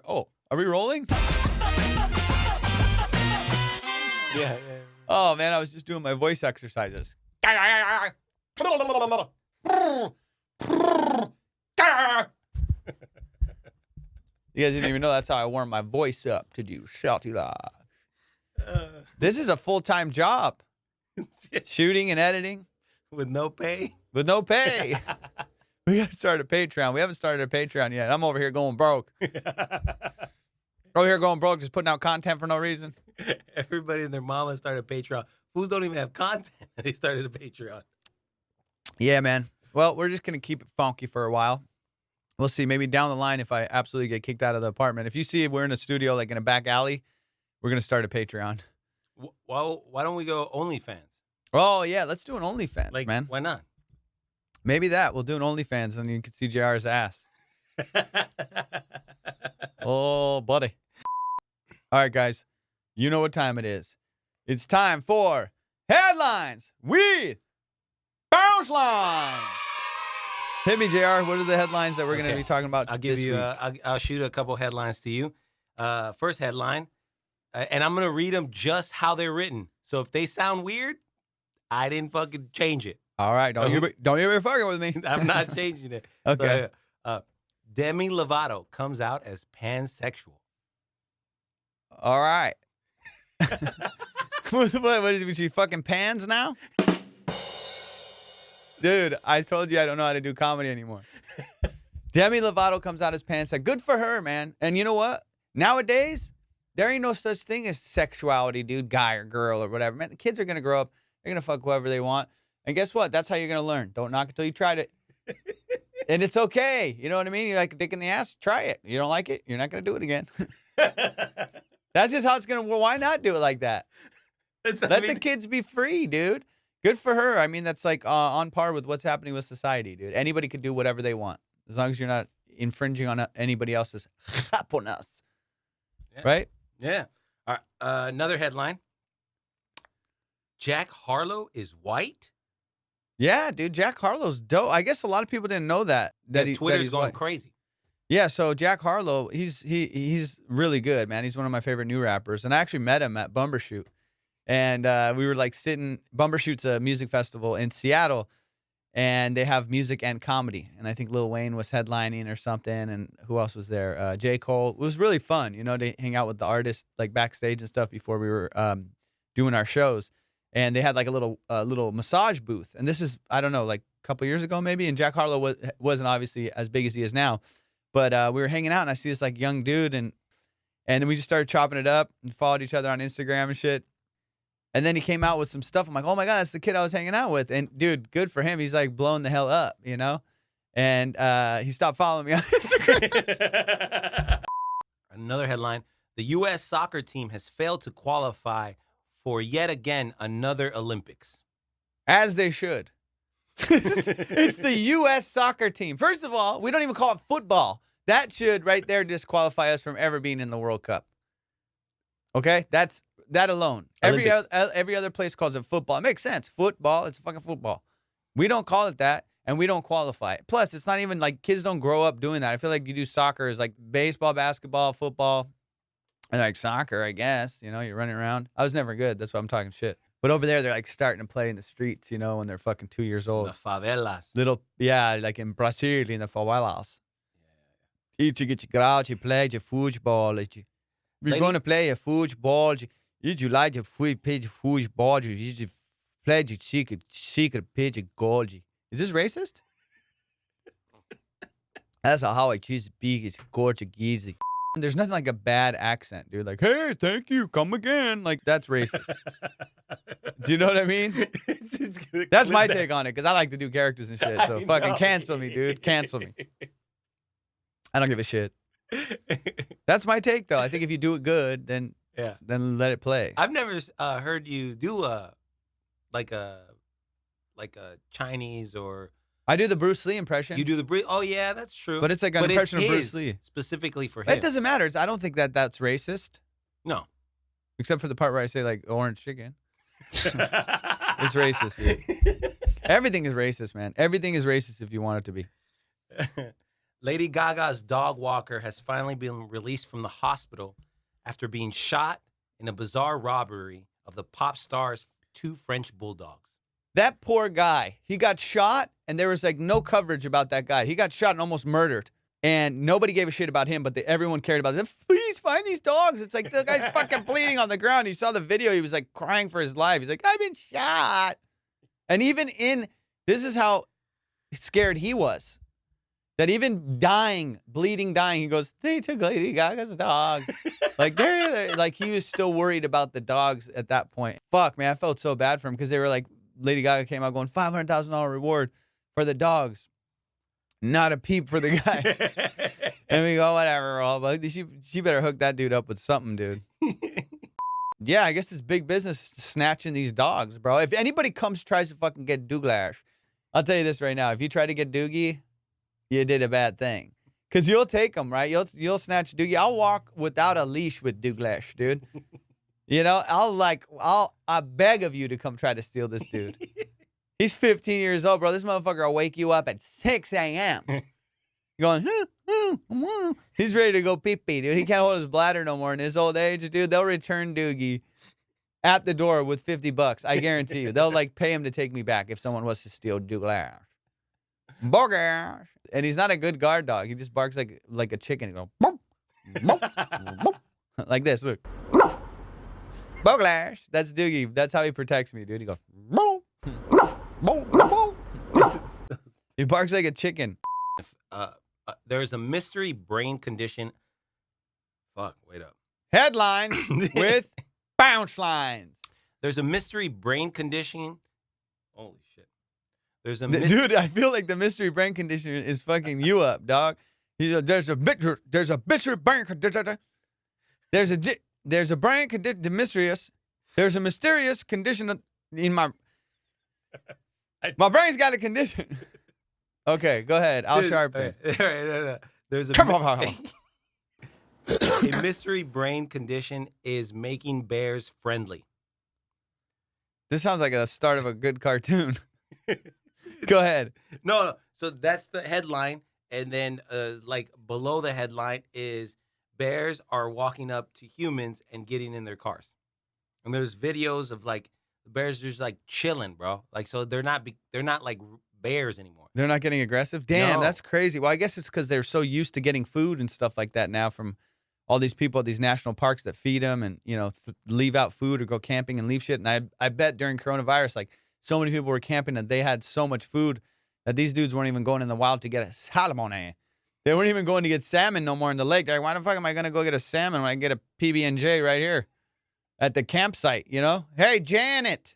Oh, are we rolling? Yeah. Oh, man, I was just doing my voice exercises. You guys didn't even know that's how I warm my voice up to do shouty la. This is a full-time job. Shooting and editing. With no pay? With no pay. We got to start a Patreon. We haven't started a Patreon yet. I'm over here going broke. Over here going broke, just putting out content for no reason. Everybody and their mama started a Patreon. Fools don't even have content. They started a Patreon. Yeah, man. Well, we're just going to keep it funky for a while. We'll see. Maybe down the line if I absolutely get kicked out of the apartment. If you see we're in a studio like in a back alley, we're going to start a Patreon. Well, why don't we go OnlyFans? Oh, yeah. Let's do an OnlyFans, man. Why not? Maybe that. We'll do an OnlyFans and you can see JR's ass. Oh, buddy. All right, guys. You know what time it is. It's time for Headlines with Bounce Line. Hit me, JR. What are the headlines that we're going to be talking about this week? I'll shoot a couple headlines to you. First headline, and I'm going to read them just how they're written. So if they sound weird, I didn't fucking change it. All right. Don't you be fucking with me. I'm not changing it. Okay. So, Demi Lovato comes out as pansexual. All right. What is she fucking pans now? Dude, I told you I don't know how to do comedy anymore. Demi Lovato comes out as pansexual. Good for her, man. And you know what? Nowadays, there ain't no such thing as sexuality, dude, guy or girl or whatever. Man, the kids are going to grow up. They're going to fuck whoever they want. And guess what? That's how you're going to learn. Don't knock until you tried it. And it's okay. You know what I mean? You like a dick in the ass? Try it. You don't like it? You're not going to do it again. That's just how it's going to work. Why not do it like that? Let the kids be free, dude. Good for her. I mean, that's like on par with what's happening with society, dude. Anybody can do whatever they want as long as you're not infringing on anybody else's happiness. Yeah. Right? Yeah. All right. Another headline. Jack Harlow is white? Yeah, dude. Jack Harlow's dope. I guess a lot of people didn't know that. Twitter's going crazy. Yeah, so Jack Harlow, he's really good, man. He's one of my favorite new rappers. And I actually met him at Bumbershoot. And we were like sitting, Bumbershoot's a music festival in Seattle, and they have music and comedy. And I think Lil Wayne was headlining or something, and who else was there? J. Cole. It was really fun, you know, to hang out with the artists like backstage and stuff before we were doing our shows. And they had like a little massage booth. And this is, I don't know, like a couple years ago maybe. And Jack Harlow wasn't obviously as big as he is now. But we were hanging out, and I see this like young dude, and then we just started chopping it up and followed each other on Instagram and shit. And then he came out with some stuff. I'm like, oh my God, that's the kid I was hanging out with. And dude, good for him. He's like blowing the hell up, you know? And he stopped following me on Instagram. Another headline. The U.S. soccer team has failed to qualify for yet again another Olympics. As they should. It's the U.S. soccer team. First of all, we don't even call it football. That should right there disqualify us from ever being in the World Cup. Okay? That's that alone. Every other place calls it football. It makes sense. Football, it's fucking football. We don't call it that, and we don't qualify it. Plus, it's not even like kids don't grow up doing that. I feel like you do soccer is like baseball, basketball, football, and like soccer, I guess. You know, you're running around. I was never good. That's why I'm talking shit. But over there, they're like starting to play in the streets, you know, when they're fucking 2 years old. The favelas. Like in Brazil, in the favelas. You get your grouch, you play your football. We're going to play a football. If you like to play football, you just play your secret pitch goal. Is this racist? That's how I choose to be. It's gorgeous, easy. There's nothing like a bad accent, dude. Like, hey, thank you, come again. Like, that's racist. Do you know what I mean? That's my take on it, because I like to do characters and shit. So fucking cancel me, dude. Cancel me. I don't give a shit. That's my take, though. I think if you do it good, then let it play. I've never heard you do like a Chinese or. I do the Bruce Lee impression. You do the Bruce. Oh yeah, that's true. But it's like an impression of Bruce Lee specifically for him. It doesn't matter. I don't think that's racist. No, except for the part where I say like orange chicken. It's racist, dude. Everything is racist, man. Everything is racist if you want it to be. Lady Gaga's dog walker has finally been released from the hospital after being shot in a bizarre robbery of the pop star's 2 French bulldogs. That poor guy, he got shot, and there was like no coverage about that guy. He got shot and almost murdered, and nobody gave a shit about him, but everyone cared about it. Please find these dogs. It's like the guy's fucking bleeding on the ground. You saw the video. He was like crying for his life. He's like, I've been shot. And even this is how scared he was. That even bleeding, dying, he goes, they took Lady Gaga's dog. Like, like he was still worried about the dogs at that point. Fuck, man, I felt so bad for him because they were like, Lady Gaga came out going, $500,000 reward for the dogs. Not a peep for the guy. And we go, whatever, but she better hook that dude up with something, dude. Yeah, I guess it's big business snatching these dogs, bro. If anybody tries to fucking get Douglas, I'll tell you this right now. If you try to get Doogie, you did a bad thing. Because you'll take them, right? You'll snatch Doogie. I'll walk without a leash with Douglas, dude. You know, I beg of you to come try to steal this dude. He's 15 years old, bro. This motherfucker will wake you up at 6 a.m. Going, he's ready to go pee-pee, dude. He can't hold his bladder no more in his old age, dude. They'll return Doogie at the door with $50. I guarantee you. They'll like pay him to take me back if someone was to steal Douglas. Boogers. And he's not a good guard dog. He just barks like a chicken. He goes, boop, boop, boop. Like this. Look. Booglash. That's Doogie. That's how he protects me, dude. He goes, boop, boop, boop. He barks like a chicken. There's a mystery brain condition. Fuck, wait up. Headlines with bounce lines. There's a mystery brain condition. Holy shit. Dude, I feel like the mystery brain condition is fucking you up, dog. There's a mystery brain condition. There's a brain condition, mysterious. There's a mysterious condition in my brain's got a condition. Okay, go ahead. I'll sharpen. Right. There's a mystery brain condition is making bears friendly. This sounds like the start of a good cartoon. Go ahead. No. So that's the headline, and then like below the headline is bears are walking up to humans and getting in their cars, and there's videos of like the bears just like chilling, bro. Like so they're not like bears anymore. They're not getting aggressive? Damn, No. That's crazy. Well, I guess it's because they're so used to getting food and stuff like that now from all these people at these national parks that feed them and, you know, leave out food or go camping and leave shit. And I bet during coronavirus, like so many people were camping and they had so much food that these dudes weren't even going in the wild to get a salmon. They weren't even going to get salmon no more in the lake. They're like, why the fuck am I going to go get a salmon when I can get a PB&J right here at the campsite, you know? Hey, Janet,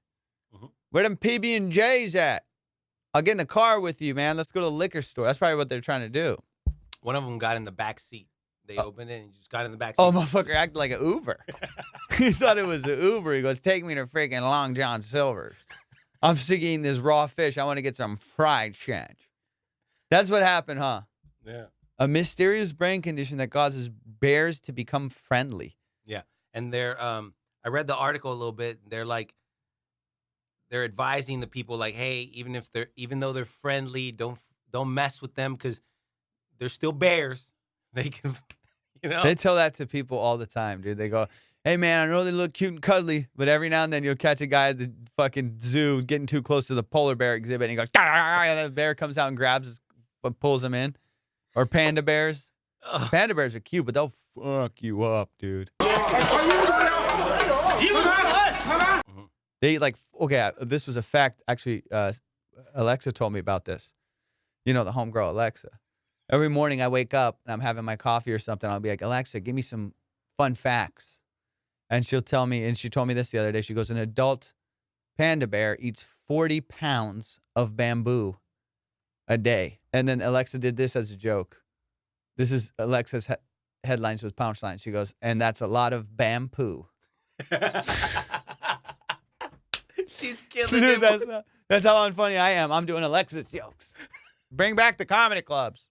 where them PB&Js at? I'll get in the car with you, man. Let's go to the liquor store. That's probably what they're trying to do. One of them got in the back seat. They opened it and he just got in the back seat. Oh, motherfucker acted like an Uber. He thought it was an Uber. He goes, take me to freaking Long John Silver's. I'm sick of eating this raw fish. I want to get some fried shit. That's what happened, huh? Yeah. A mysterious brain condition that causes bears to become friendly. Yeah. And I read the article a little bit. They're advising the people like, hey, even though they're friendly, don't mess with them because they're still bears. They can, you know. They tell that to people all the time, dude. They go, hey, man, I know they look cute and cuddly, but every now and then you'll catch a guy at the fucking zoo getting too close to the polar bear exhibit, and he goes, and the bear comes out and pulls him in. Or panda bears. Ugh. Panda bears are cute, but they'll fuck you up, dude. They like, okay, this was a fact. Actually, Alexa told me about this. You know, the homegirl Alexa. Every morning I wake up and I'm having my coffee or something. I'll be like, Alexa, give me some fun facts. And she'll tell me, and she told me this the other day. She goes, an adult panda bear eats 40 pounds of bamboo a day. And then Alexa did this as a joke. This is Alexa's headlines with punchlines. She goes, and that's a lot of bamboo. She's killing Dude, him. that's how unfunny I am. I'm doing Alexa's jokes. Bring back the comedy clubs.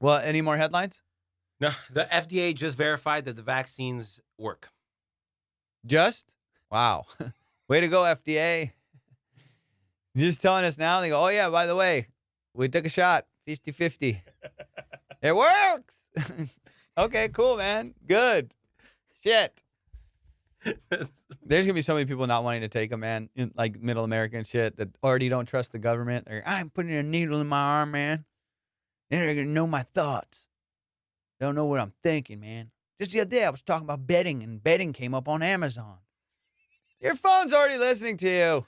Well, any more headlines? No, the FDA just verified that the vaccines work. Just? Wow. Way to go, FDA. Just telling us now. They go, oh, yeah, by the way, we took a shot, 50-50. It works. Okay, cool, man. Good. Shit. There's gonna be so many people not wanting to take them, man. In, like middle America and shit that already don't trust the government. They're, I'm putting a needle in my arm, man. They're gonna know my thoughts. They don't know what I'm thinking, man. Just the other day, I was talking about betting, and betting came up on Amazon. Your phone's already listening to you.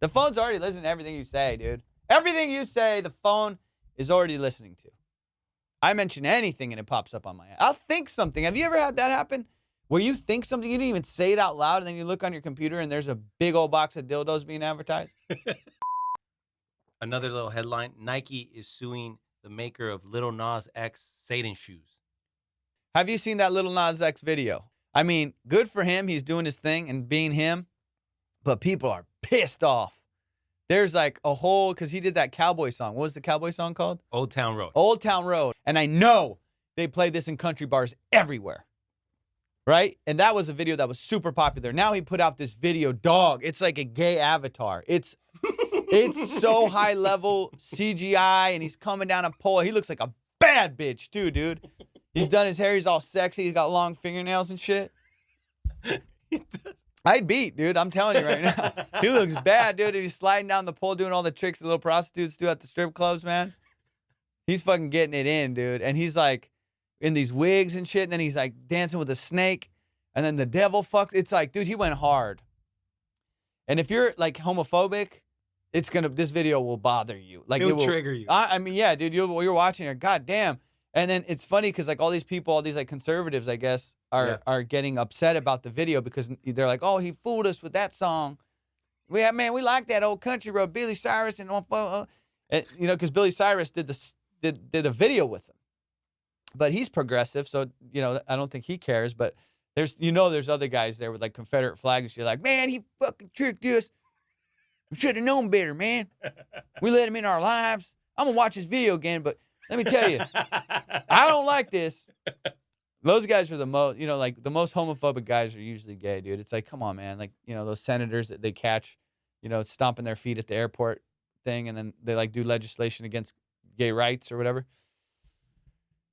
The phone's already listening to everything you say, dude. Everything you say, the phone is already listening to. I mention anything and it pops up on my head. I'll think something. Have you ever had that happen? Where you think something, you didn't even say it out loud, and then you look on your computer and there's a big old box of dildos being advertised? Another little headline. Nike is suing the maker of Little Nas X Satan shoes. Have you seen that Little Nas X video? I mean, good for him. He's doing his thing and being him. But people are pissed off. There's like a whole, because he did that cowboy song. What was the cowboy song called? Old Town Road. Old Town Road. And I know they play this in country bars everywhere. Right? And that was a video that was super popular. Now he put out this video, dog. It's like a gay avatar. It's so high level CGI, and he's coming down a pole. He looks like a bad bitch too, dude. He's done his hair. He's all sexy. He's got long fingernails and shit. I'd beat, dude. I'm telling you right now. He looks bad, dude. He's sliding down the pole, doing all the tricks the little prostitutes do at the strip clubs, man. He's fucking getting it in, dude. And he's like in these wigs and shit. And then he's like dancing with a snake. And then the devil fucks. It's like, dude, he went hard. And if you're like homophobic, this video will bother you. Like It'll trigger you. I mean, yeah, dude, you're watching it. God damn. And then it's funny because like all these people, all these like conservatives, I guess, are getting upset about the video because they're like, oh, he fooled us with that song. We like that old country road, Billy Cyrus and you know, because Billy Cyrus did a video with him, but he's progressive, so you know I don't think he cares. But there's other guys there with like Confederate flags. You're like, man, he fucking tricked us. We should have known better, man. We let him in our lives. I'm gonna watch this video again, but let me tell you, I don't like this. Those guys are the most, you know, like the most homophobic guys are usually gay, dude. It's like, come on, man. Like, you know, those senators that they catch, you know, stomping their feet at the airport thing, and then they like do legislation against gay rights or whatever.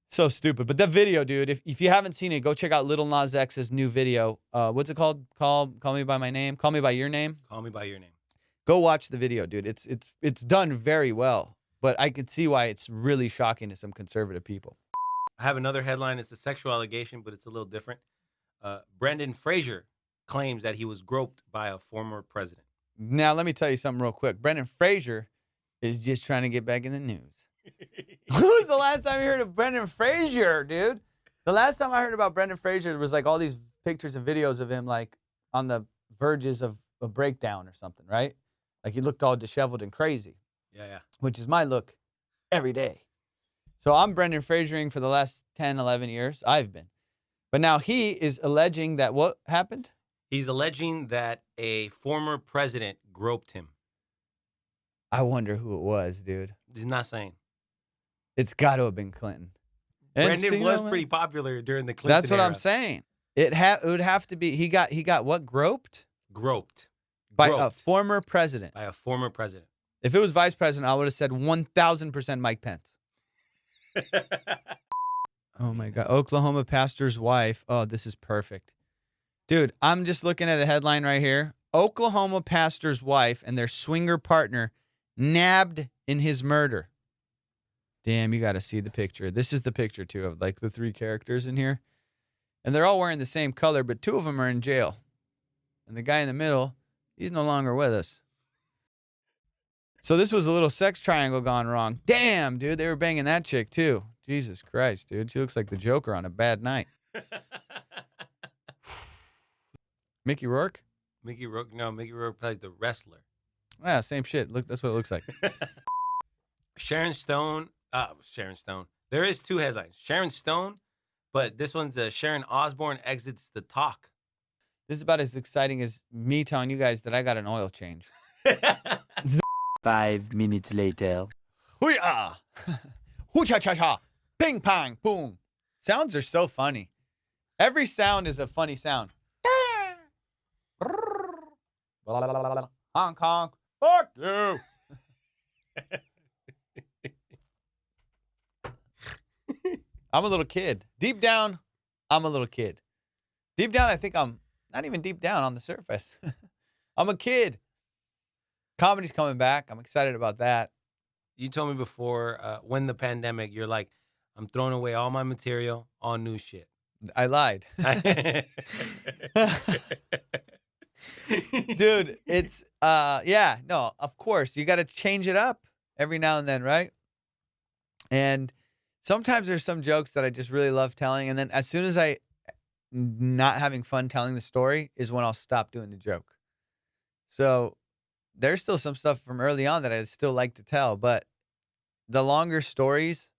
So stupid. But that video, dude, if you haven't seen it, go check out Little Nas X's new video. What's it called? Call Me by My Name. Call Me by Your Name. Call Me by Your Name. Go watch the video, dude. It's done very well. But I can see why it's really shocking to some conservative people. I have another headline. It's a sexual allegation, but it's a little different. Brendon Frazer claims that he was groped by a former president. Now, let me tell you something real quick. Brendon Frazer is just trying to get back in the news. When was the last time you heard of Brendon Frazer, dude? The last time I heard about Brendon Frazer was like all these pictures and videos of him like on the verges of a breakdown or something, right? Like he looked all disheveled and crazy. Yeah. Which is my look every day. So I'm Brendon Frazering for the last 10, 11 years. I've been. But now he is alleging that what happened? He's alleging that a former president groped him. I wonder who it was, dude. He's not saying. It's got to have been Clinton. Brendon was pretty popular during the Clinton That's what era. I'm saying. It would have to be. He got what? Groped? Groped. By a former president. By a former president. If it was vice president, I would have said 1,000% Mike Pence. Oh, my God. Oklahoma pastor's wife. Oh, this is perfect. Dude, I'm just looking at a headline right here. Oklahoma pastor's wife and their swinger partner nabbed in his murder. Damn, you got to see the picture. This is the picture, too, of like the three characters in here. And they're all wearing the same color, but two of them are in jail. And the guy in the middle, he's no longer with us. So this was a little sex triangle gone wrong. Damn, dude, they were banging that chick, too. Jesus Christ, dude. She looks like the Joker on a bad night. Mickey Rourke? Mickey Rourke plays the wrestler. Yeah, same shit. Look, that's what it looks like. Sharon Stone. There is two headlines. Sharon Stone, but this one's Sharon Ozbourne exits the talk. This is about as exciting as me telling you guys that I got an oil change. 5 minutes later. Hoo-yah! Hoo-cha-cha-cha! Ping, pong, boom. Sounds are so funny. Every sound is a funny sound. Hong Kong. Fuck you. I'm a little kid. Deep down, I'm a little kid. Deep down, I think I'm not even deep down on the surface. I'm a kid. Comedy's coming back. I'm excited about that. You told me before, when the pandemic, you're like, I'm throwing away all my material, all new shit. I lied. Dude, it's, yeah, no, of course. You got to change it up every now and then, right? And sometimes there's some jokes that I just really love telling. And then as soon as I not having fun telling the story is when I'll stop doing the joke. So there's still some stuff from early on that I still like to tell, but the longer stories,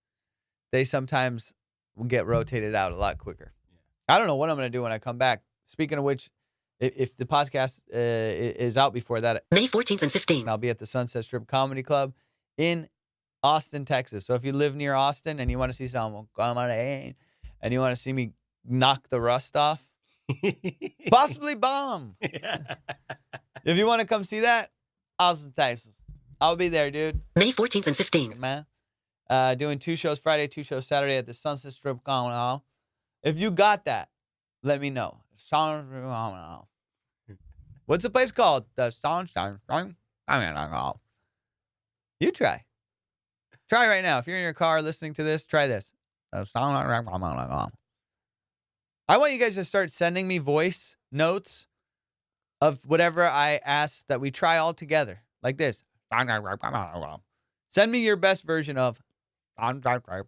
they sometimes will get rotated out a lot quicker. Yeah. I don't know what I'm going to do when I come back. Speaking of which, if the podcast is out before that, May 14th and 15th, I'll be at the Sunset Strip Comedy Club in Austin, Texas. So if you live near Austin and you want to see someone comedy and you want to see me knock the rust off, possibly bomb. If you want to come see that, Austin, Texas, I'll be there, dude. May 14th and 15th, man. Doing 2 shows Friday, 2 shows Saturday at the Sunset Strip Comedy Hall. If you got that, let me know. What's the place called? The Sunshine Strip Comedy Hall. You try. Try right now. If you're in your car listening to this, try this. I want you guys to start sending me voice notes of whatever I ask that we try all together. Like this. Send me your best version of to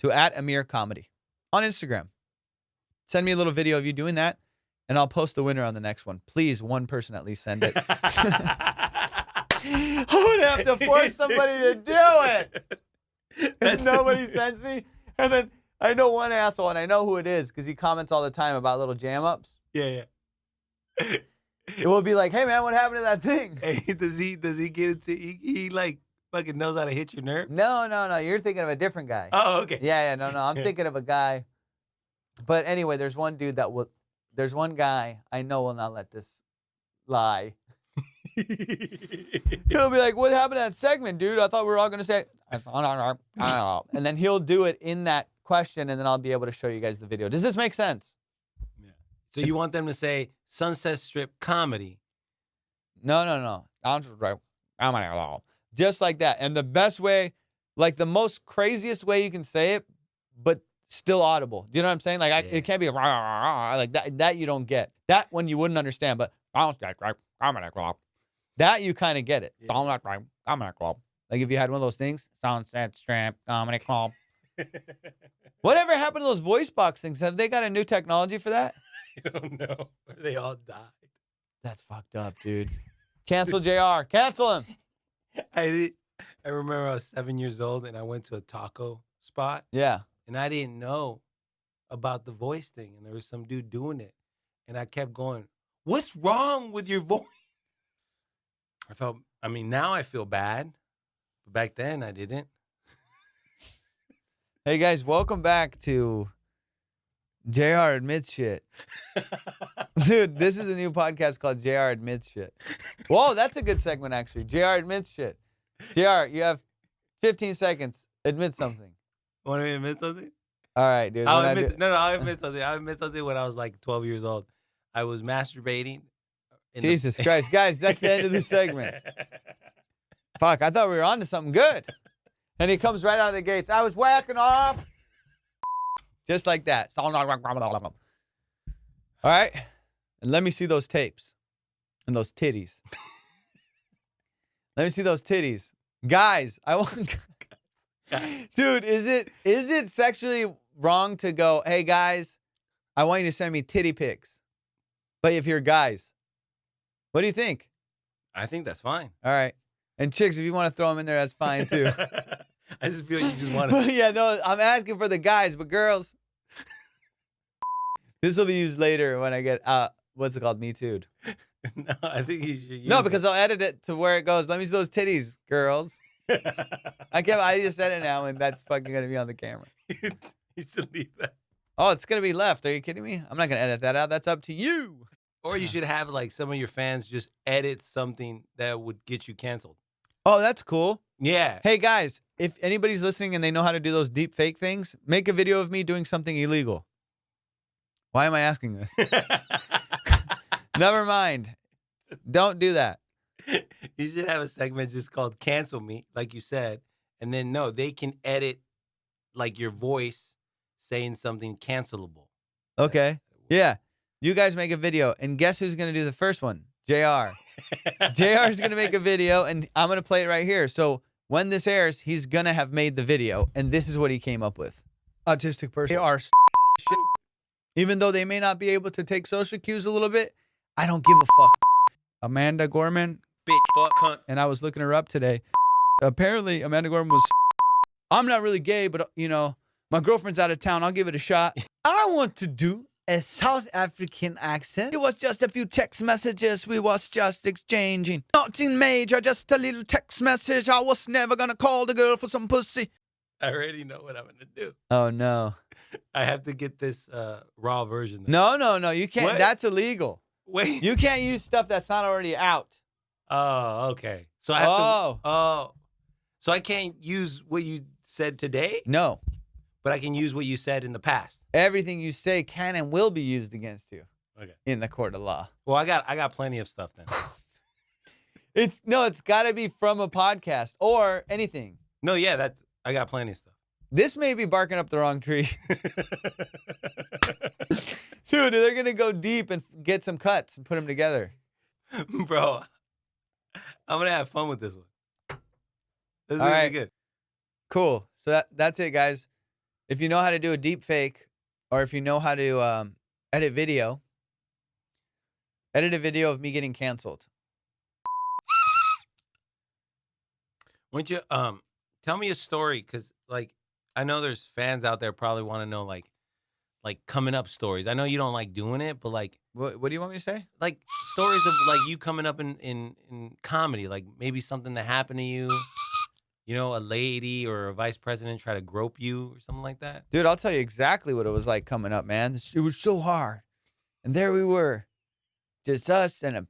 @AMIRCOMEDY on Instagram. Send me a little video of you doing that, and I'll post the winner on the next one. Please, one person at least send it. I would have to force somebody to do it. If nobody sends me. And then I know one asshole, and I know who it is because he comments all the time about little jam-ups. Yeah. It will be like, hey, man, what happened to that thing? Hey, does he get it to, he like fucking knows how to hit your nerve? No. You're thinking of a different guy. Oh, okay. Yeah, no. I'm thinking of a guy. But anyway, there's one guy I know will not let this lie. He'll be like, what happened to that segment, dude? I thought we were all going to say, and then he'll do it in that question, and then I'll be able to show you guys the video. Does this make sense? Yeah. So you want them to say Sunset Strip Comedy? No. Just like that. And the best way, like the most craziest way you can say it, but still audible. Do you know what I'm saying? Like it can't be like that you don't get. That one you wouldn't understand, but that you kind of get it. Yeah. Like if you had one of those things, Sunset Strip Comedy Club. Whatever happened to those voice box things? Have they got a new technology for that? I don't know. They all died. That's fucked up, dude. Cancel JR. Cancel him. I remember I was 7 years old and I went to a taco spot. Yeah. And I didn't know about the voice thing. And there was some dude doing it. And I kept going, what's wrong with your voice? Now I feel bad. But back then I didn't. Hey guys, welcome back to JR Admits Shit. Dude, this is a new podcast called JR Admits Shit. Whoa, that's a good segment actually. JR Admits Shit. JR, you have 15 seconds. Admit something. Want me to admit something? All right, dude. I'll admit something. I admit something when I was like 12 years old. I was masturbating. Jesus Christ. Guys, that's the end of the segment. Fuck, I thought we were on to something good. And he comes right out of the gates. I was whacking off. Just like that. All right? And let me see those tapes. And those titties. Let me see those titties. Guys, I want... Dude, is it sexually wrong to go, hey, guys, I want you to send me titty pics? But if you're guys, what do you think? I think that's fine. All right. And chicks, if you want to throw them in there, that's fine, too. I just feel like you just want to. Yeah, no, I'm asking for the guys, but girls. This will be used later when I get, what's it called? Me Too'd. No, I think you should use No, because I'll edit it to where it goes. Let me see those titties, girls. I just said it now, and that's fucking going to be on the camera. You should leave that. Oh, it's going to be left. Are you kidding me? I'm not going to edit that out. That's up to you. Or you should have like some of your fans just edit something that would get you canceled. Oh, that's cool. Yeah. Hey, guys, if anybody's listening and they know how to do those deep fake things, make a video of me doing something illegal. Why am I asking this? Never mind. Don't do that. You should have a segment just called Cancel Me, like you said. And then, no, they can edit like your voice saying something cancelable. Okay. Yeah. You guys make a video, and guess who's going to do the first one? JR. JR is going to make a video, and I'm going to play it right here. So when this airs, he's going to have made the video, and this is what he came up with. Autistic person. They are shit. Even though they may not be able to take social cues a little bit, I don't give a fuck. Amanda Gorman. Bitch, fuck, cunt. And I was looking her up today. Apparently, Amanda Gorman was... I'm not really gay, but, you know, my girlfriend's out of town. I'll give it a shot. I want to do a South African accent. It was just a few text messages we was just exchanging. Nothing major, just a little text message. I was never gonna call the girl for some pussy. I already know what I'm going to do. Oh, no. I have to get this raw version. No. You can't. What? That's illegal. Wait. You can't use stuff that's not already out. Oh, okay. So I have to. Oh. So I can't use what you said today, No. but I can use what you said in the past. Everything you say can and will be used against you. Okay. In the court of law. Well, I got plenty of stuff then. It's got to be from a podcast or anything. No, yeah, I got plenty of stuff. This may be barking up the wrong tree. Dude, they're going to go deep and get some cuts and put them together. Bro, I'm going to have fun with this one. This is All going to right. be good. Cool. So that's it, guys. If you know how to do a deep fake, or if you know how to edit a video of me getting canceled. Why don't you tell me a story? Because, like, I know there's fans out there probably want to know, like coming up stories. I know you don't like doing it, but, like, What do you want me to say? like stories of, like, you coming up in comedy, like maybe something that happened to you. You know, a lady or a vice president try to grope you or something like that. Dude, I'll tell you exactly what it was like coming up, man. It was so hard. And there we were, just us and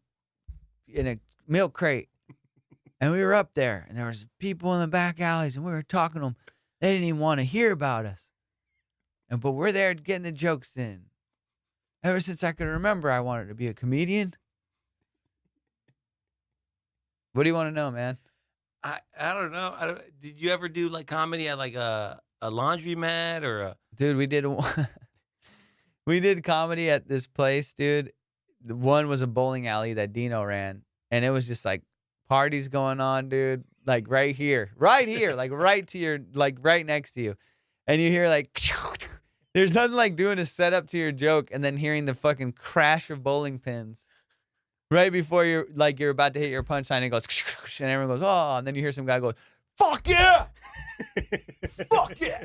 in a milk crate. And we were up there, and there was people in the back alleys, and we were talking to them. They didn't even want to hear about us. But we're there getting the jokes in. Ever since I could remember, I wanted to be a comedian. What do you want to know, man? I don't know. Did you ever do like comedy at like a laundromat or a? Dude, we did comedy at this place, dude. The one was a bowling alley that Dino ran, and it was just like parties going on, dude. Like right here, like right to your, like right next to you, and you hear like, there's nothing like doing a setup to your joke and then hearing the fucking crash of bowling pins right before you're about to hit your punchline. It goes, and everyone goes, oh, and then you hear some guy go, fuck yeah, fuck yeah.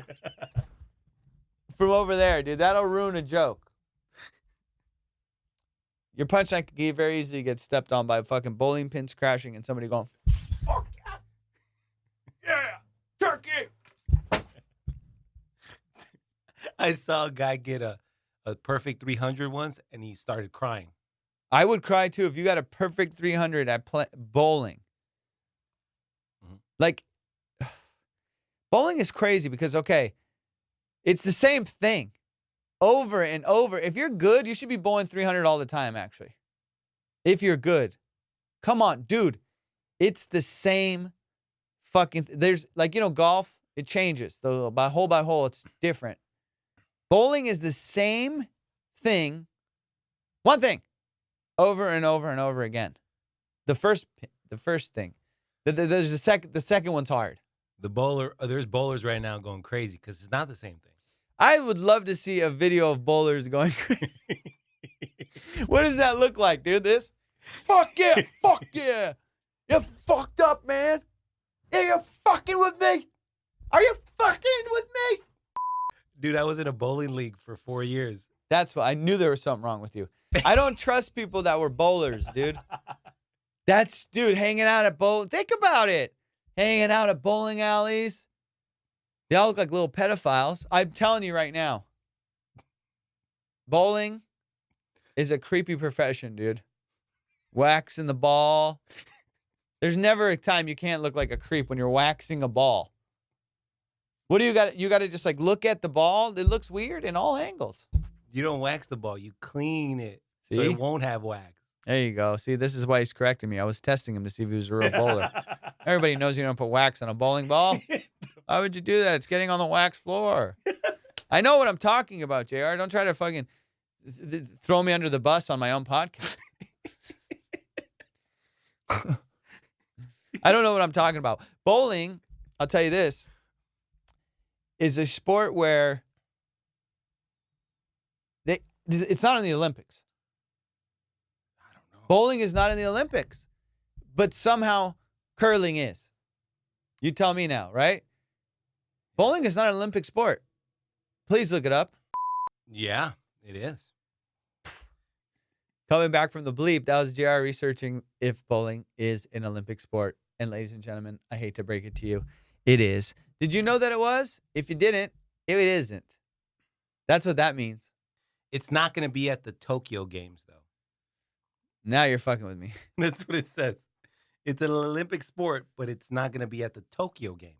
From over there, dude, that'll ruin a joke. Your punchline could very easily get stepped on by fucking bowling pins crashing and somebody going, fuck yeah, turkey. I saw a guy get a perfect 300 once, and he started crying. I would cry too if you got a perfect 300 at bowling. Mm-hmm. Like, bowling is crazy because, okay, it's the same thing over and over. If you're good, you should be bowling 300 all the time, actually. If you're good. Come on, dude. It's the same fucking there's like, you know, golf, it changes. So by hole, it's different. Bowling is the same thing. One thing. Over and over and over again. The first thing. There's the second one's hard. There's bowlers right now going crazy because it's not the same thing. I would love to see a video of bowlers going crazy. What does that look like, dude? This? Fuck yeah, fuck yeah. You fucked up, man. Are you fucking with me? Are you fucking with me? Dude, I was in a bowling league for 4 years. That's why I knew there was something wrong with you. I don't trust people that were bowlers, dude. Dude, hanging out at bowling. Think about it. Hanging out at bowling alleys. They all look like little pedophiles. I'm telling you right now. Bowling is a creepy profession, dude. Waxing the ball. There's never a time you can't look like a creep when you're waxing a ball. What do you got? You got to just like look at the ball. It looks weird in all angles. You don't wax the ball. You clean it so See? it won't have wax. There you go. See, this is why he's correcting me. I was testing him to see if he was a real bowler. Everybody knows you don't put wax on a bowling ball. Why would you do that? It's getting on the wax floor. I know what I'm talking about, JR. Don't try to fucking throw me under the bus on my own podcast. I don't know what I'm talking about. Bowling, I'll tell you this, is a sport where it's not in the Olympics. I don't know. Bowling is not in the Olympics, but somehow curling is. You tell me now, right? Bowling is not an Olympic sport. Please look it up. Yeah, it is. Coming back from the bleep, that was JR researching if bowling is an Olympic sport. And ladies and gentlemen, I hate to break it to you, it is. Did you know that it was? If you didn't, it isn't. That's what that means. It's not going to be at the Tokyo Games, though. Now you're fucking with me. That's what it says. It's an Olympic sport, but it's not going to be at the Tokyo Games.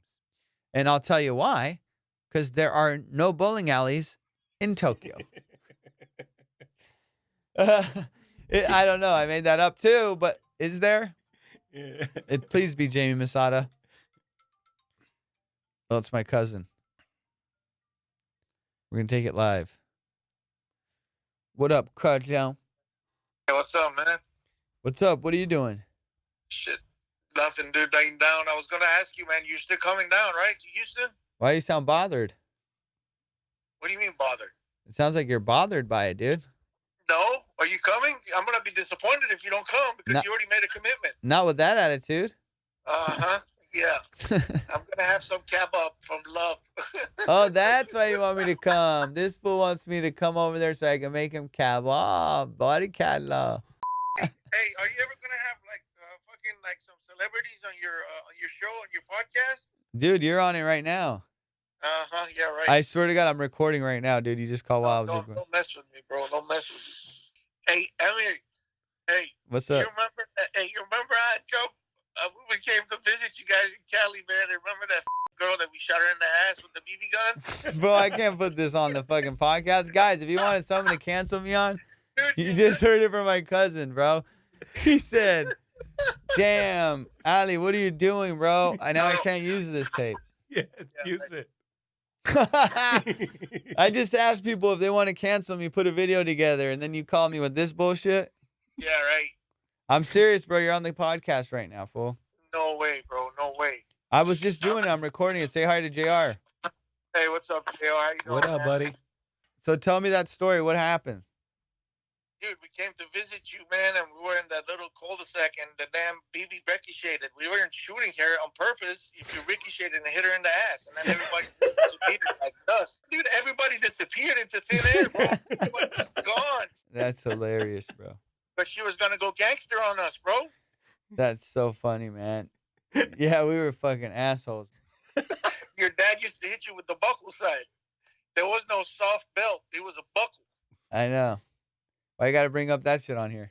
And I'll tell you why. Because there are no bowling alleys in Tokyo. I don't know. I made that up too, but is there? Yeah. Please be Jamie Masada. Well, it's my cousin. We're going to take it live. What up, Cudjoe? Hey, what's up, man? What's up? What are you doing? Shit, nothing, dude. Laying down. I was gonna ask you, man. You're still coming down, right, to Houston? Why you sound bothered? What do you mean bothered? It sounds like you're bothered by it, dude. No? Are you coming? I'm gonna be disappointed if you don't come because No. you already made a commitment. Not with that attitude. Yeah. I'm gonna have some kebab from Love. Oh, that's why you want me to come. This fool wants me to come over there so I can make him kebab. Body kebab. Hey, are you ever gonna have fucking some celebrities on your show, on your podcast? Dude, you're on it right now. Yeah, right. I swear to God, I'm recording right now, dude. You just call while I was recording. Don't mess with me, bro. Don't mess with me. Hey, Amir. Hey. What's You up? remember? You remember I drove? We came to visit you guys in Cali, man. Remember that girl that we shot her in the ass with the BB gun? Bro, I can't put this on the fucking podcast. Guys, if you wanted something to cancel me on, Dude, you just heard it from my cousin, bro. He said, damn, Ali, what are you doing, bro? I can't use this tape. Yeah, use it. I just asked people if they want to cancel me, put a video together, and then you call me with this bullshit. Yeah, right. I'm serious, bro. You're on the podcast right now, fool. No way, bro. No way. I was just doing it. I'm recording it. Say hi to JR. Hey, what's up, JR? How you doing? What up, man? buddy? So tell me that story. What happened? Dude, we came to visit you, man, and we were in that little cul-de-sac, and the damn BB ricocheted. We weren't shooting her on purpose. If you ricocheted and hit her in the ass, and then everybody disappeared like dust. Dude, everybody disappeared into thin air, bro. Everybody was gone. That's hilarious, bro. But she was going to go gangster on us, bro. That's so funny, man. Yeah, we were fucking assholes. Your dad used to hit you with the buckle side. There was no soft belt. It was a buckle. I know. Why you got to bring up that shit on here?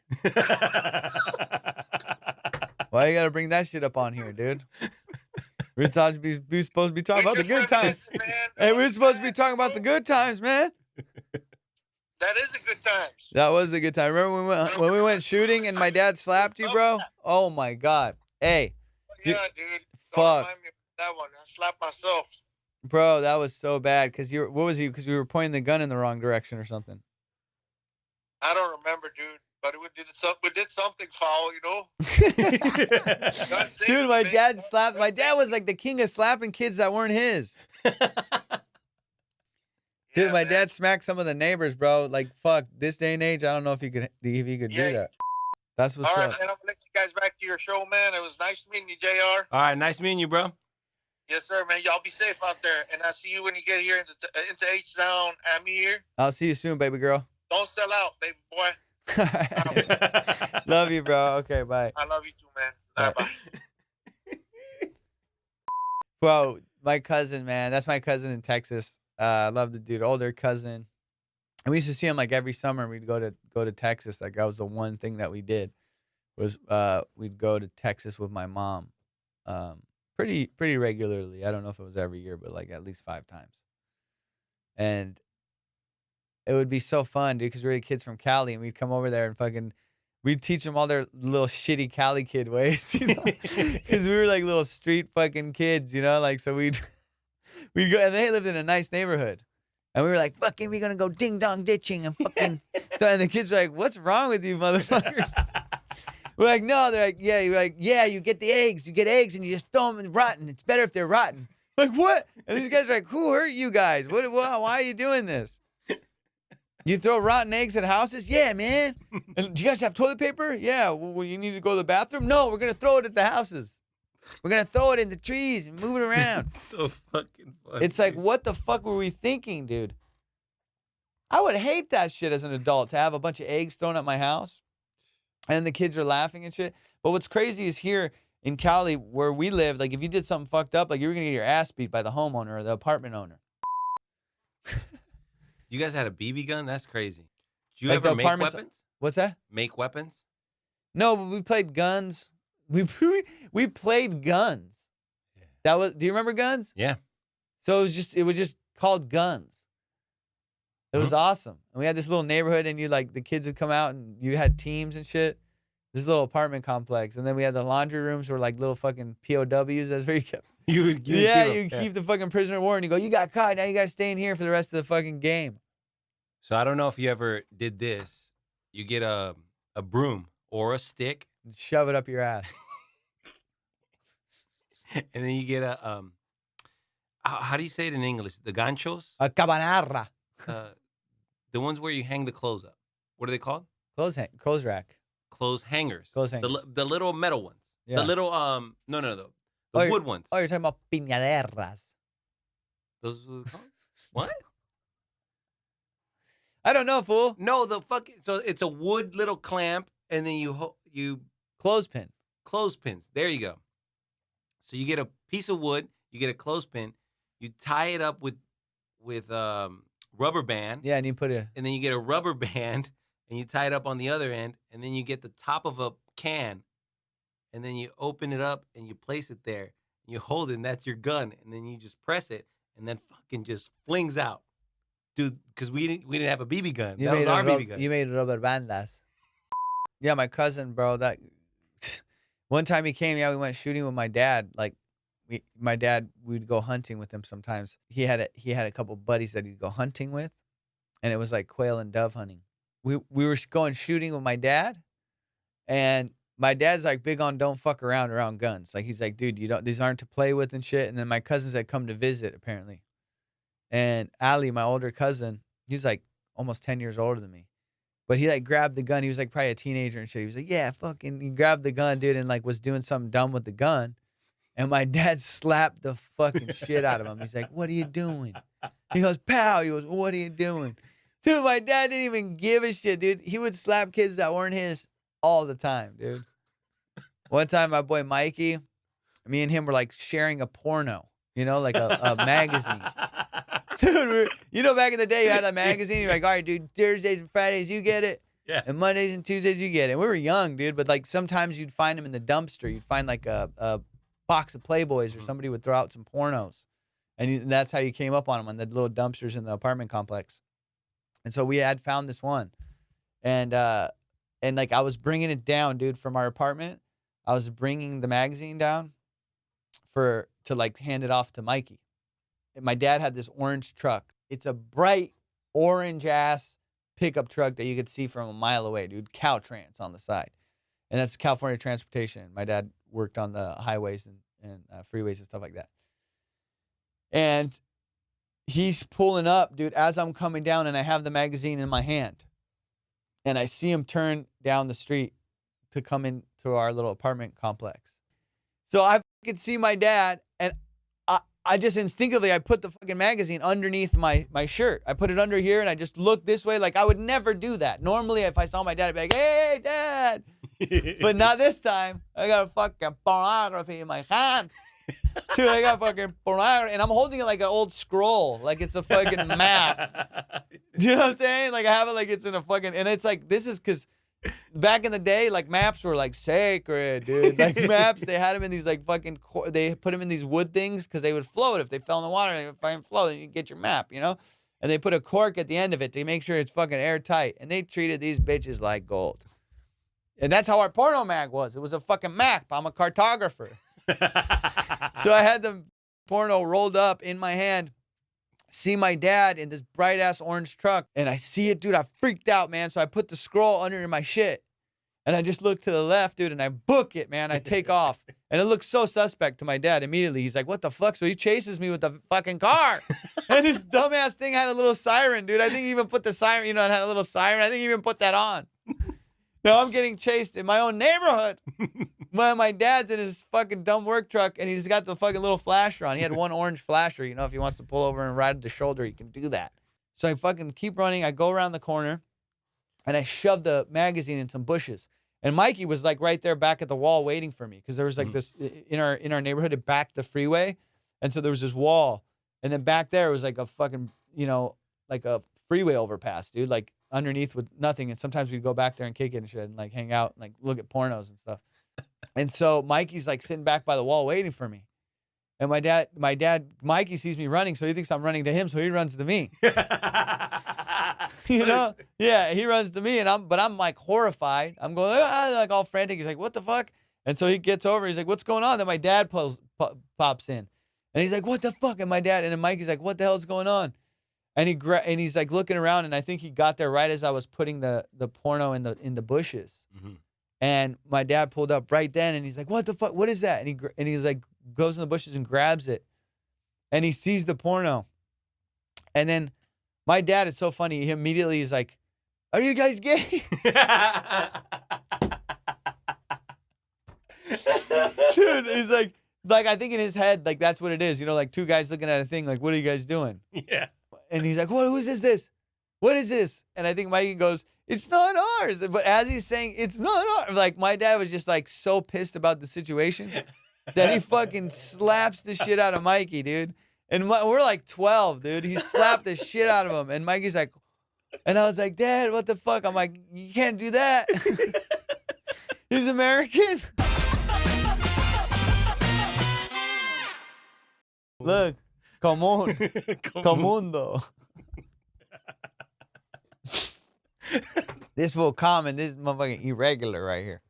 Why you got to bring that shit up on here, dude? We're supposed to be talking about the good times. Hey, we're supposed to be talking about the good times, man. That is a good times. That was a good time. Remember when we went shooting and my dad slapped you, bro? Oh my God. Hey, Yeah, dude. Don't fuck. remind me of that one. I slapped myself. bro, that was so bad. Because because we were pointing the gun in the wrong direction or something. I don't remember, dude. But we did something foul, you know? God save Dude, me, my man. dad slapped. My dad was like the king of slapping kids that weren't his. Dude, Yeah, my man. dad smacked some of the neighbors, bro. Like, fuck, this day and age, I don't know if he could do Yeah. that. That's what's All right, up. man. I'm going to let you guys back to your show, man. It was nice meeting you, JR. All right, nice meeting you, bro. Yes, sir, man. Y'all be safe out there. And I'll see you when you get here into H-Town, Amir. I'll see you soon, baby girl. Don't sell out, baby boy. Love you, bro. Okay, bye. I love you too, man. All right, bye. Bro, my cousin, man. That's my cousin in Texas. I love the dude. Older cousin. And we used to see him like every summer. We'd go to Texas. Like that was the one thing that we did was we'd go to Texas with my mom, pretty regularly. I don't know if it was every year, but like at least 5 times. And it would be so fun, dude, because we were the kids from Cali, and we'd come over there and fucking, we'd teach them all their little shitty Cali kid ways, you know, because we were like little street fucking kids, you know, like so we'd go, and they lived in a nice neighborhood. And we were like, fucking, we're going to go ding-dong ditching and fucking... And the kids were like, what's wrong with you motherfuckers? We're like, no. They're like, yeah. You're like, yeah, you get the eggs. You get eggs and you just throw them in rotten. It's better if they're rotten. Like, what? And these guys are like, who hurt you guys? Why are you doing this? You throw rotten eggs at houses? Yeah, man. And do you guys have toilet paper? Yeah. Well, you need to go to the bathroom? No, we're going to throw it at the houses. We're going to throw it in the trees and move it around. It's so fucking funny. It's like, what the fuck were we thinking, dude? I would hate that shit as an adult to have a bunch of eggs thrown at my house and the kids are laughing and shit. But what's crazy is here in Cali where we live, like if you did something fucked up, like you were going to get your ass beat by the homeowner or the apartment owner. You guys had a BB gun? That's crazy. Did you Like ever the make apartments- weapons? What's that? Make weapons? No, but we played guns. We played guns. Yeah. That was. Do you remember guns? Yeah. So it was just called guns. It was awesome. And we had this little neighborhood, and the kids would come out, and you had teams and shit. This little apartment complex, and then we had the laundry rooms were like little fucking POWs. That's where you kept. You keep the fucking prisoner of war, and you go, you got caught. Now you got to stay in here for the rest of the fucking game. So I don't know if you ever did this. You get a broom or a stick. Shove it up your ass. And then you get a how do you say it in English? The ganchos? A cabanarra. The ones where you hang the clothes up. What are they called? Clothes rack. Clothes hangers. Clothes hangers. The little metal ones. Yeah. The little the wood ones. Oh, you're talking about piñaderas. Those are called? What? I don't know, fool. No, so it's a wood little clamp, and then you Clothespin. clothespins. There you go. So you get a piece of wood, you get a clothespin, you tie it up with rubber band. Yeah, and you put and then you get a rubber band and you tie it up on the other end, and then you get the top of a can, and then you open it up and you place it there. And you hold it, and that's your gun, and then you just press it, and then fucking just flings out. Dude, because we didn't have a BB gun. That was our BB gun. You made rubber bandas. Yeah, my cousin, bro. That one time he came, we went shooting with my dad. Like, we'd go hunting with him sometimes. He had a couple buddies that he'd go hunting with, and it was like quail and dove hunting. We were going shooting with my dad, and my dad's like big on don't fuck around guns. Like he's like, dude, these aren't to play with and shit. And then my cousins had come to visit apparently. And Ali, my older cousin, he's like almost 10 years older than me. But he like grabbed the gun. He was like probably a teenager and shit. He was like, yeah, fucking. He grabbed the gun, dude, and like was doing something dumb with the gun. And my dad slapped the fucking shit out of him. He's like, what are you doing? He goes, pow. He goes, what are you doing? Dude, my dad didn't even give a shit, dude. He would slap kids that weren't his all the time, dude. One time, my boy Mikey, me and him were like sharing a porno, you know, like a magazine. Dude, you know, back in the day, you had a magazine. You're like, all right, dude, Thursdays and Fridays, you get it. Yeah. And Mondays and Tuesdays, you get it. And we were young, dude, but like sometimes you'd find them in the dumpster. You'd find like a box of Playboys or somebody would throw out some pornos. And that's how you came up on them, on the little dumpsters in the apartment complex. And so we had found this one. And like I was bringing it down, dude, from our apartment. I was bringing the magazine down to like hand it off to Mikey. And my dad had this orange truck. It's a bright orange ass pickup truck that you could see from a mile away, dude. Caltrans on the side. And that's California Transportation. My dad worked on the highways and freeways and stuff like that. And he's pulling up, dude, as I'm coming down, and I have the magazine in my hand. And I see him turn down the street to come into our little apartment complex. So I could see my dad, and I just instinctively, I put the fucking magazine underneath my shirt. I put it under here, and I just looked this way. Like, I would never do that. Normally, if I saw my dad, I'd be like, hey, Dad. But not this time. I got fucking pornography in my hands. Dude, I got fucking pornography, and I'm holding it like an old scroll, like it's a fucking map. Do you know what I'm saying? Like I have it like it's in a fucking, and it's like this is because back in the day, like maps were like sacred, dude. Like maps, they had them in these like fucking, they put them in these wood things because they would float if they fell in the water. They would fucking float, and you get your map, you know. And they put a cork at the end of it to make sure it's fucking airtight. And they treated these bitches like gold. And that's how our porno mag was. It was a fucking map. I'm a cartographer. So I had the porno rolled up in my hand. See my dad in this bright ass orange truck, and I see it, dude. I freaked out, man. So I put the scroll under my shit, and I just look to the left, dude, and I book it, man. I take off, and it looks so suspect to my dad immediately. He's like, "What the fuck?" So he chases me with the fucking car, and his dumbass thing had a little siren, dude. I think he even put the siren, you know, it had a little siren. I think he even put that on. Now I'm getting chased in my own neighborhood. My dad's in his fucking dumb work truck, and he's got the fucking little flasher on. He had one orange flasher. You know, if he wants to pull over and ride the shoulder, he can do that. So I fucking keep running. I go around the corner, and I shove the magazine in some bushes. And Mikey was like right there back at the wall waiting for me because there was like this in our neighborhood. It backed the freeway, and so there was this wall, and then back there was like a fucking, you know, like a freeway overpass, dude. Like underneath with nothing. And sometimes we'd go back there and kick it and shit and like hang out and like look at pornos and stuff. And so Mikey's like sitting back by the wall waiting for me. And my dad, Mikey sees me running, so he thinks I'm running to him, so he runs to me. You know? Yeah, he runs to me, and I'm like horrified. I'm going like all frantic. He's like, "What the fuck?" And so he gets over. He's like, "What's going on?" Then my dad pops in, and he's like, "What the fuck?" And then Mikey's like, "What the hell's going on?" And he's like looking around, and I think he got there right as I was putting the porno in the bushes. Mm-hmm. And my dad pulled up right then, and he's like, "What the fuck? What is that?" And he's like goes in the bushes and grabs it, and he sees the porno. And then my dad, it's so funny. He immediately is like, "Are you guys gay?" Dude, he's like I think in his head, like that's what it is. You know, like two guys looking at a thing, like, "What are you guys doing?" Yeah. And he's like, "What? Who is this? What is this?" And I think Mikey goes, "It's not ours." But as he's saying, "It's not ours," like my dad was just like so pissed about the situation that he fucking slaps the shit out of Mikey, dude. And we're like 12, dude. He slapped the shit out of him. And Mikey's like, and I was like, "Dad, what the fuck?" I'm like, "You can't do that." He's American. Look, come on. Come on, though. This will come, and this motherfucking irregular right here.